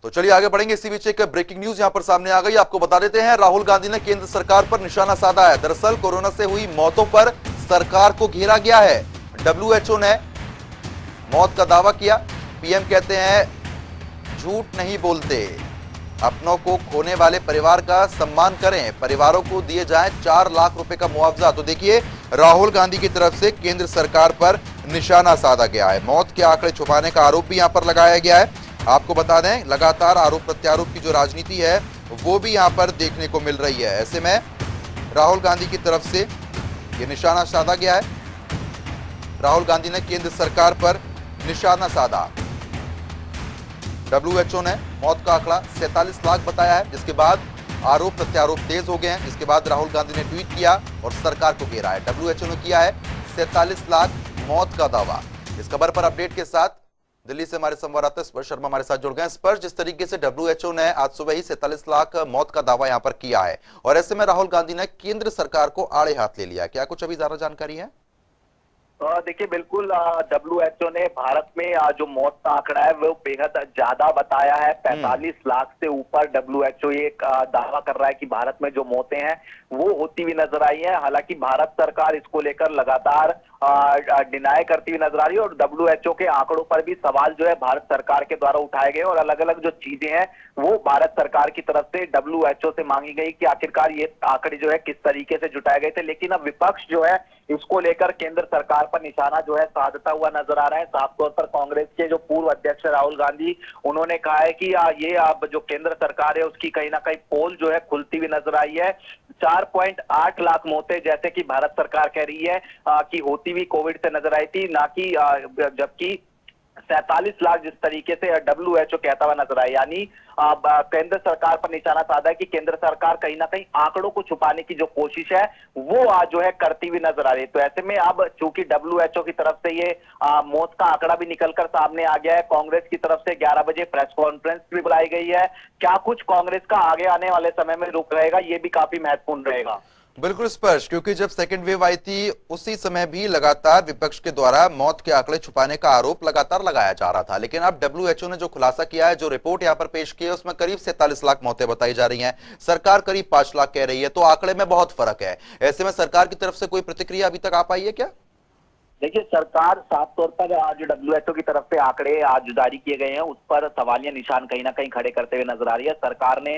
तो चलिए आगे बढ़ेंगे। इसी बीच एक ब्रेकिंग न्यूज यहां पर सामने आ गई, आपको बता देते हैं। राहुल गांधी ने केंद्र सरकार पर निशाना साधा है। दरअसल कोरोना से हुई मौतों पर सरकार को घेरा गया है। डब्ल्यूएचओ ने मौत का दावा किया। पीएम कहते हैं झूठ नहीं बोलते, अपनों को खोने वाले परिवार का सम्मान करें, परिवारों को दिए जाएं 4 लाख रुपए का मुआवजा। तो देखिए, राहुल गांधी की तरफ से केंद्र सरकार पर निशाना साधा गया है। मौत के आंकड़े छुपाने का आरोप भी यहां पर लगाया गया है। आपको बता दें, लगातार आरोप प्रत्यारोप की जो राजनीति है वो भी यहां पर देखने को मिल रही है। ऐसे में राहुल गांधी की तरफ से यह निशाना साधा गया है। राहुल गांधी ने केंद्र सरकार पर निशाना साधा। डब्ल्यूएचओ ने मौत का आंकड़ा 47 लाख बताया है, जिसके बाद आरोप प्रत्यारोप तेज हो गए हैं, जिसके बाद राहुल गांधी ने ट्वीट किया और सरकार को घेरा है। डब्ल्यूएचओ ने किया है 47 लाख मौत का दावा। इस खबर पर अपडेट के साथ दिल्ली से हमारे संवाददाता स्पर्श शर्मा हमारे साथ जुड़ गए। स्पर्श, जिस तरीके से डब्ल्यूएचओ ने आज सुबह ही 47 लाख मौत का दावा यहां पर किया है और ऐसे में राहुल गांधी ने केंद्र सरकार को आड़े हाथ ले लिया, क्या कुछ अभी ज्यादा जानकारी है? देखिए, बिल्कुल डब्ल्यूएचओ ने भारत में जो मौत का आंकड़ा है वो बेहद ज्यादा बताया है। 45 लाख से ऊपर डब्ल्यूएचओ ये दावा कर रहा है कि भारत में जो मौतें हैं वो होती हुई नजर आई है। हालांकि भारत सरकार इसको लेकर लगातार डिनाई करती हुई नजर आ रही है और डब्ल्यूएचओ के आंकड़ों पर भी सवाल जो है भारत सरकार के द्वारा उठाए गए और अलग अलग जो चीजें हैं वो भारत सरकार की तरफ से डब्ल्यूएचओ से मांगी गई कि आखिरकार ये आंकड़े जो है किस तरीके से जुटाए गए थे। लेकिन अब विपक्ष जो है इसको लेकर केंद्र सरकार पर निशाना जो है साधता हुआ नजर आ रहा है। साफ तौर पर कांग्रेस के जो पूर्व अध्यक्ष राहुल गांधी, उन्होंने कहा है कि ये अब जो केंद्र सरकार है उसकी कहीं ना कहीं पोल जो है खुलती हुई नजर आई है। 4.8 लाख मौतें जैसे कि भारत सरकार कह रही है कि होती हुई कोविड से नजर आई थी, ना कि जबकि 47 लाख जिस तरीके से डब्ल्यूएचओ कहता हुआ नजर आया। यानी केंद्र सरकार पर निशाना साधा है कि केंद्र सरकार कहीं ना कहीं आंकड़ों को छुपाने की जो कोशिश है वो आज जो है करती हुई नजर आ रही है। तो ऐसे में अब चूंकि डब्ल्यूएचओ की तरफ से ये मौत का आंकड़ा भी निकलकर सामने आ गया है, कांग्रेस की तरफ से 11 बजे प्रेस कॉन्फ्रेंस भी बुलाई गई है। क्या कुछ कांग्रेस का आगे आने वाले समय में रुख रहेगा, ये भी काफी महत्वपूर्ण रहेगा। बिल्कुल स्पर्श, क्योंकि जब सेकेंड वेव आई थी उसी समय भी लगातार विपक्ष के द्वारा मौत के आंकड़े छुपाने का आरोप लगातार लगाया जा रहा था। लेकिन अब डब्ल्यूएचओ ने जो खुलासा किया है, जो रिपोर्ट यहां पर पेश की है, उसमें करीब 47 लाख मौतें बताई जा रही हैं। सरकार करीब 5 लाख कह रही है, तो आंकड़े में बहुत फर्क है। ऐसे में सरकार की तरफ से कोई प्रतिक्रिया अभी तक आ पाई है क्या? देखिए, सरकार साफ तौर पर जो डब्ल्यूएचओ की तरफ से आंकड़े आज जारी किए गए हैं उस पर सवालिया निशान कहीं ना कहीं खड़े करते हुए नजर आ रही है। सरकार ने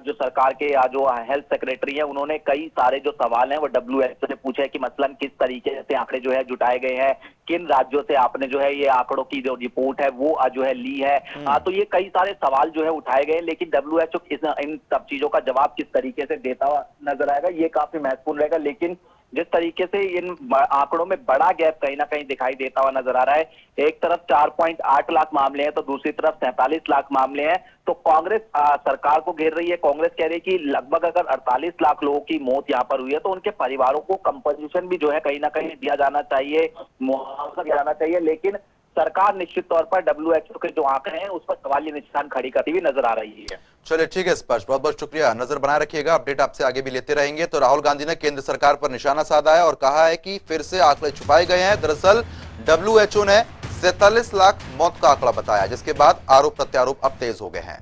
जो सरकार के जो हेल्थ सेक्रेटरी है उन्होंने कई सारे जो सवाल हैं वो डब्ल्यूएचओ से पूछे कि मसलन किस तरीके से आंकड़े जो है जुटाए गए हैं, किन राज्यों से आपने जो है ये आंकड़ों की जो रिपोर्ट है वो जो है ली है। तो ये कई सारे सवाल जो है उठाए गए, लेकिन डब्ल्यूएचओ इन सब चीजों का जवाब किस तरीके से देता हुआ नजर आएगा ये काफी महत्वपूर्ण रहेगा। लेकिन जिस तरीके से इन आंकड़ों में बड़ा गैप कहीं ना कहीं दिखाई देता हुआ नजर आ रहा है, एक तरफ 4.8 लाख मामले हैं तो दूसरी तरफ 47 लाख मामले हैं, तो कांग्रेस सरकार को घेर रही है। कांग्रेस कह रही है कि लगभग अगर 48 लाख लोगों की मौत यहाँ पर हुई है तो उनके परिवारों को कंपनसेशन भी जो है कहीं ना कहीं दिया जाना चाहिए, मुआवजा दिया जाना चाहिए। लेकिन सरकार निश्चित तौर पर डब्ल्यूएचओ के जो आंकड़े हैं उस पर सवालिया निशान खड़ी करती हुई नजर आ रही है। चलिए ठीक है स्पर्श, बहुत बहुत शुक्रिया। नजर बनाए रखिएगा, अपडेट आपसे आगे भी लेते रहेंगे। तो राहुल गांधी ने केंद्र सरकार पर निशाना साधा है और कहा है कि फिर से आंकड़े छुपाए गए हैं। दरअसल डब्ल्यूएचओ ने 47 लाख मौत का आंकड़ा बताया, जिसके बाद आरोप प्रत्यारोप अब तेज हो गए हैं।